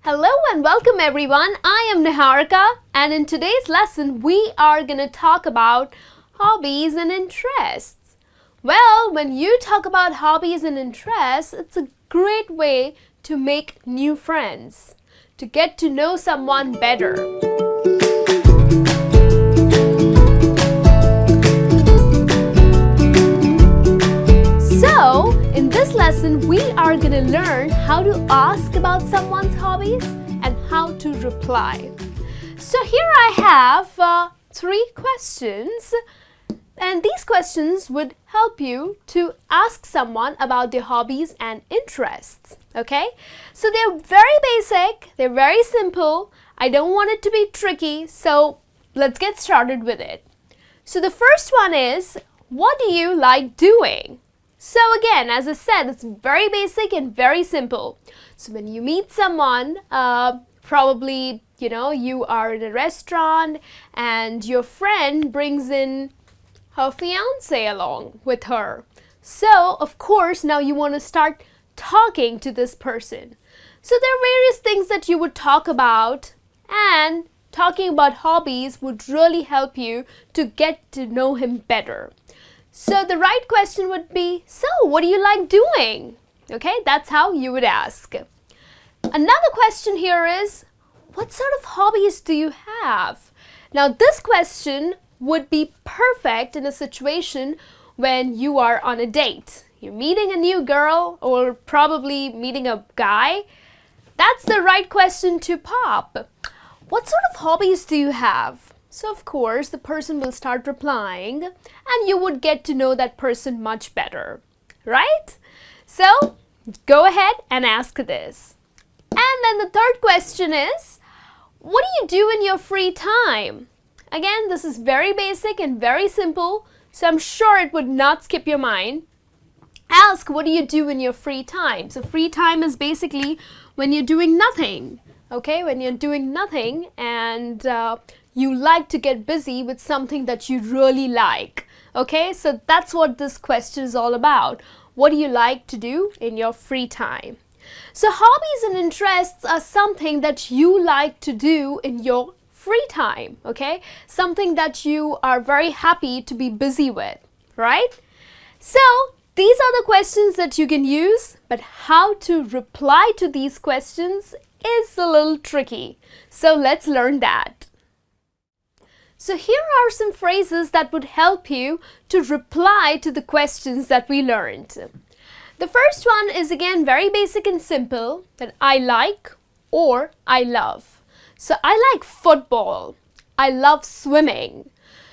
Hello and welcome everyone. I am Niharika and in today's lesson we are going to talk about hobbies and interests. Well, when you talk about hobbies and interests, it's a great way to make new friends, to get to know someone better. So, in this lesson, we are going to learn how to ask about someone's hobbies and how to reply. So here I have 3 questions, and these questions would help you to ask someone about their hobbies and interests. Okay? So they're very basic, they're very simple. I don't want it to be tricky, so let's get started with it. So the first one is, what do you like doing? So again, as I said, it's very basic and very simple. So when you meet someone, probably, you are in a restaurant and your friend brings in her fiance along with her. So, of course, now you want to start talking to this person. So there are various things that you would talk about, and talking about hobbies would really help you to get to know him better. So the right question would be, so what do you like doing? Okay, that's how you would ask. Another question here is, what sort of hobbies do you have? Now this question would be perfect in a situation when you are on a date. You're meeting a new girl or probably meeting a guy. That's the right question to pop. What sort of hobbies do you have? So of course the person will start replying and you would get to know that person much better, right? So go ahead and ask this. And then the third question is, what do you do in your free time? Again, this is very basic and very simple, so I'm sure it would not skip your mind. Ask, what do you do in your free time? So free time is basically when you're doing nothing, okay? When you're doing nothing and you like to get busy with something that you really like. Okay, so that's what this question is all about. What do you like to do in your free time? So hobbies and interests are something that you like to do in your free time, okay? Something that you are very happy to be busy with, right? So these are the questions that you can use, but how to reply to these questions is a little tricky. So let's learn that. So here are some phrases that would help you to reply to the questions that we learned. The first one is again very basic and simple, that I like or I love. So I like football. I love swimming.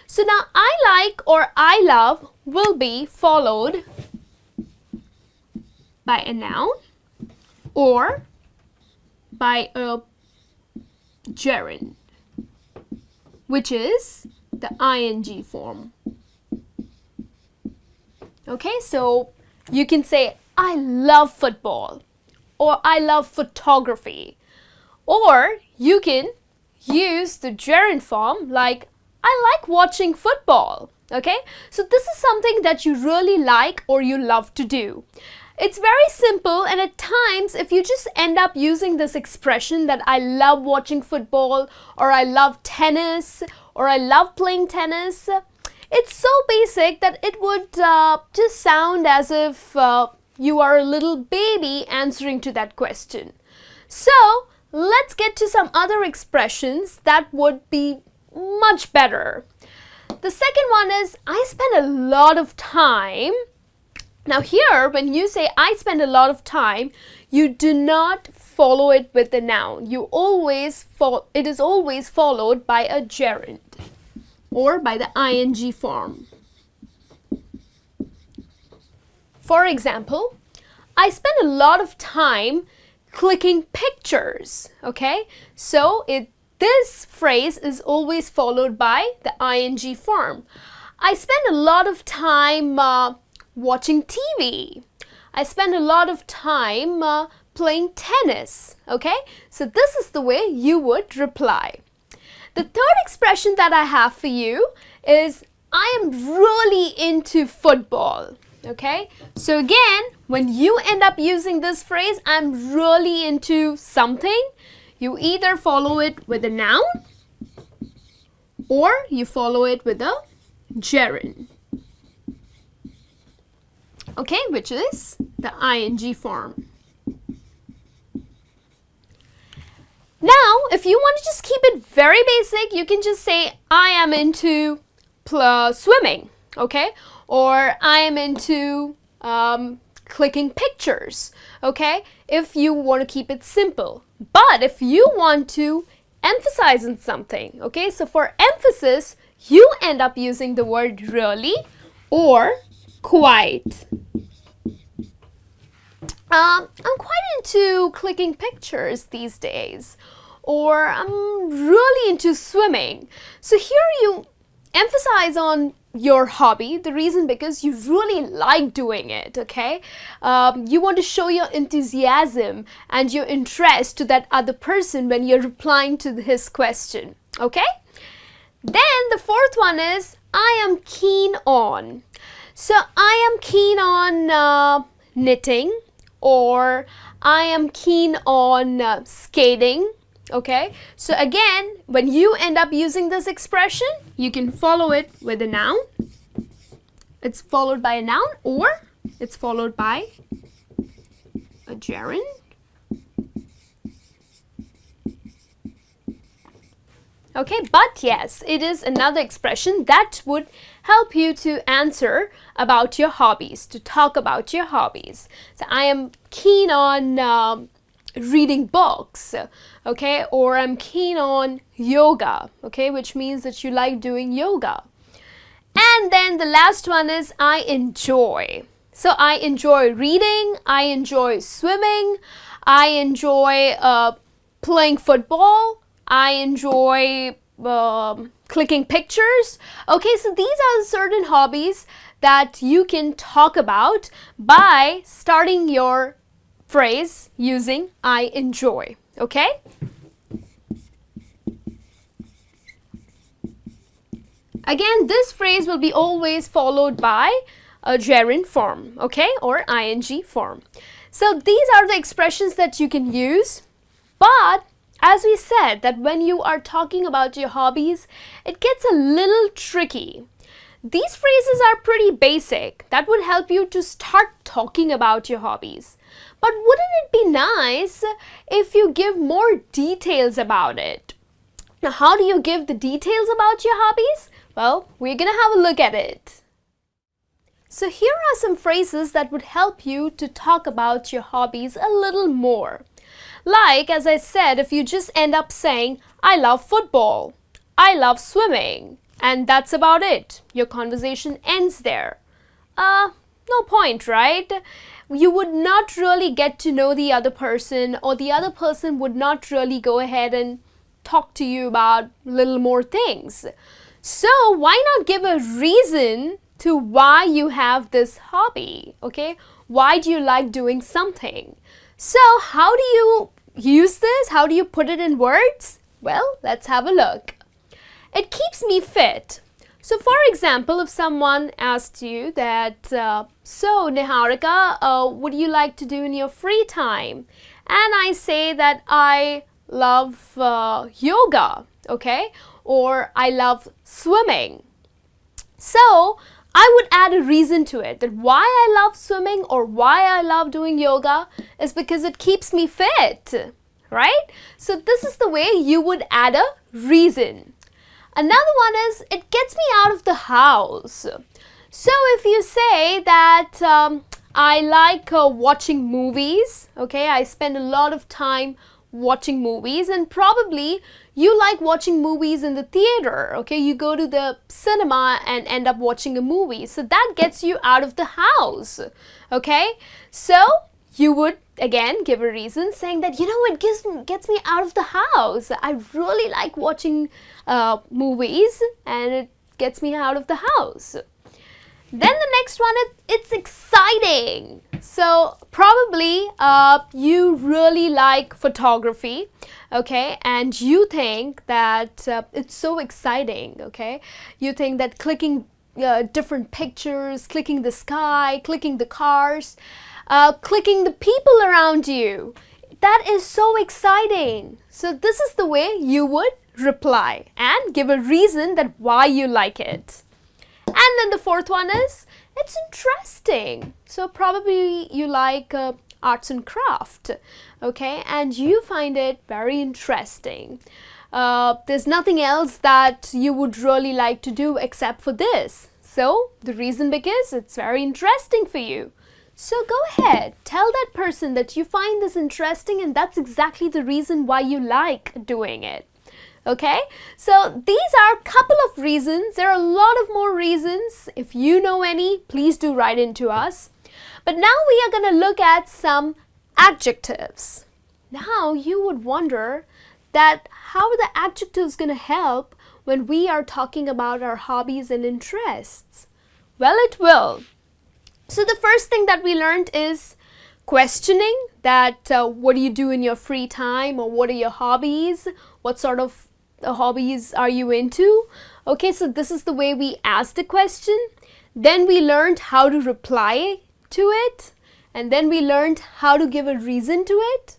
So now I like or I love will be followed by a noun or by a gerund, which is the ing form. Okay, so you can say, I love football, or I love photography, or you can use the gerund form like, I like watching football. Okay, so this is something that you really like or you love to do. It's very simple, and at times if you just end up using this expression that I love watching football, or I love tennis, or I love playing tennis, it's so basic that it would just sound as if you are a little baby answering to that question. So let's get to some other expressions that would be much better. The second one is, I spend a lot of time. Now here, when you say I spend a lot of time, you do not follow it with the noun. It is always followed by a gerund or by the ing form. For example, I spend a lot of time clicking pictures. Okay, so this phrase is always followed by the ing form. I spend a lot of time watching TV. I spend a lot of time playing tennis. Okay, so this is the way you would reply. The third expression that I have for you is, I am really into football. Okay, so again, when you end up using this phrase, I'm really into something, You either follow it with a noun or you follow it with a gerund. Okay, which is the ing form. Now, if you want to just keep it very basic, you can just say, I am into swimming, okay? Or I am into clicking pictures, okay? If you want to keep it simple. But if you want to emphasize on something, okay? So for emphasis, you end up using the word really or quite. I'm quite into clicking pictures these days, or I'm really into swimming. So here you emphasize on your hobby, the reason because you really like doing it, okay? You want to show your enthusiasm and your interest to that other person when you're replying to his question, okay? Then the fourth one is, I am keen on. So I am keen on knitting, or I am keen on skating, okay? So again, when you end up using this expression, you can follow it with a noun. It's followed by a noun, or it's followed by a gerund. Okay, but yes, it is another expression that would help you to answer about your hobbies, to talk about your hobbies. So I am keen on reading books, okay, or I'm keen on yoga, okay, which means that you like doing yoga. And then the last one is I enjoy. So I enjoy reading, I enjoy swimming, I enjoy playing football, I enjoy clicking pictures. Okay, so these are certain hobbies that you can talk about by starting your phrase using I enjoy. Okay? Again, this phrase will be always followed by a gerund form, okay, or ing form. So these are the expressions that you can use, but as we said, that when you are talking about your hobbies, it gets a little tricky. These phrases are pretty basic. That would help you to start talking about your hobbies. But wouldn't it be nice if you give more details about it? Now, how do you give the details about your hobbies? Well, we're gonna have a look at it. So here are some phrases that would help you to talk about your hobbies a little more. Like, as I said, if you just end up saying, I love football, I love swimming, and that's about it. Your conversation ends there. No point, right? You would not really get to know the other person, or the other person would not really go ahead and talk to you about little more things. So why not give a reason to why you have this hobby, okay? Why do you like doing something? So how do you use this? How do you put it in words? Well, let's have a look. It keeps me fit. So for example, if someone asked you that, so Niharika, what do you like to do in your free time? And I say that I love yoga, okay? Or I love swimming. So I would add a reason to it, that why I love swimming or why I love doing yoga is because it keeps me fit, right? So this is the way you would add a reason. Another one is, it gets me out of the house. So if you say that I like watching movies, okay, I spend a lot of time watching movies, and probably you like watching movies in the theater, okay? You go to the cinema and end up watching a movie. So that gets you out of the house, okay? So you would again give a reason saying that, you know, it gets me out of the house. I really like watching movies and it gets me out of the house. Then the next one, it's exciting. So probably you really like photography, okay, and you think that it's so exciting, okay. You think that clicking different pictures, clicking the sky, clicking the cars, clicking the people around you, that is so exciting. So this is the way you would reply and give a reason that why you like it. And then the fourth one is, it's interesting. So probably you like arts and craft, okay, and you find it very interesting. There's nothing else that you would really like to do except for this. So the reason because it's very interesting for you. So go ahead, tell that person that you find this interesting and that's exactly the reason why you like doing it. Okay, so these are a couple of reasons. There are a lot of more reasons. If you know any, please do write into us. But now we are going to look at some adjectives. Now you would wonder that how are the adjectives going to help when we are talking about our hobbies and interests? Well, it will. So the first thing that we learned is questioning, that what do you do in your free time, or what are your hobbies? What sort of hobbies are you into? Okay, so this is the way we asked the question. Then we learned how to reply to it, and then we learned how to give a reason to it.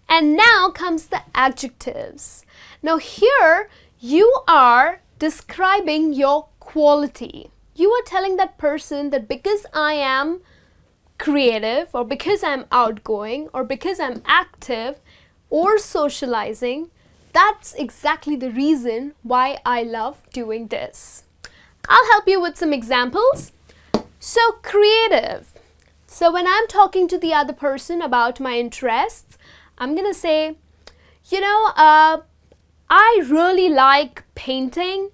And now comes the adjectives. Now here you are describing your quality. You are telling that person that because I am creative, or because I'm outgoing, or because I'm active or socializing, that's exactly the reason why I love doing this. I'll help you with some examples. So creative. So when I'm talking to the other person about my interests, I'm going to say, you know, I really like painting,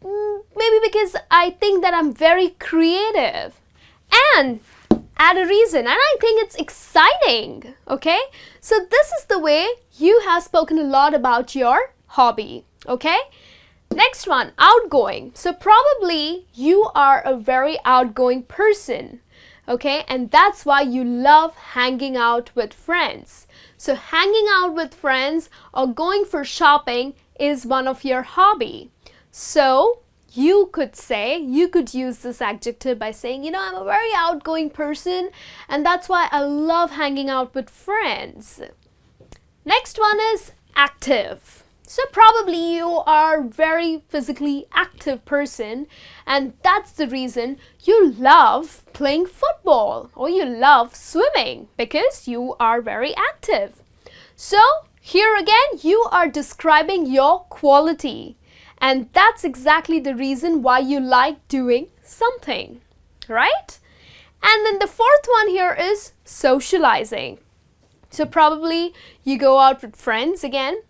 maybe because I think that I'm very creative, and add a reason, and I think it's exciting. Okay, so this is the way you have spoken a lot about your hobby. Okay, next one, outgoing. So probably you are a very outgoing person. Okay, and that's why you love hanging out with friends. So hanging out with friends or going for shopping is one of your hobby. So you could say, you could use this adjective by saying, you know, I'm a very outgoing person and that's why I love hanging out with friends. Next one is active. So probably you are a very physically active person, and that's the reason you love playing football or you love swimming, because you are very active. So here again you are describing your quality, and that's exactly the reason why you like doing something, right? And then the fourth one here is socializing. So probably you go out with friends again,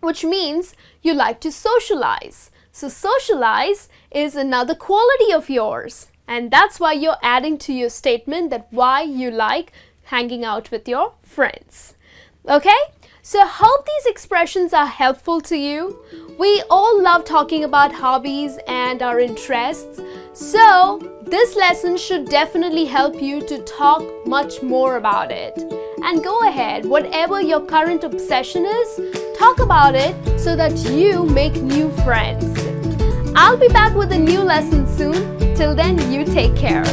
which means you like to socialize. So socialize is another quality of yours, and that's why you're adding to your statement that why you like hanging out with your friends. Okay, so I hope these expressions are helpful to you. We all love talking about hobbies and our interests, so this lesson should definitely help you to talk much more about it. And go ahead, whatever your current obsession is, talk about it so that you make new friends. I'll be back with a new lesson soon. Till then, you take care.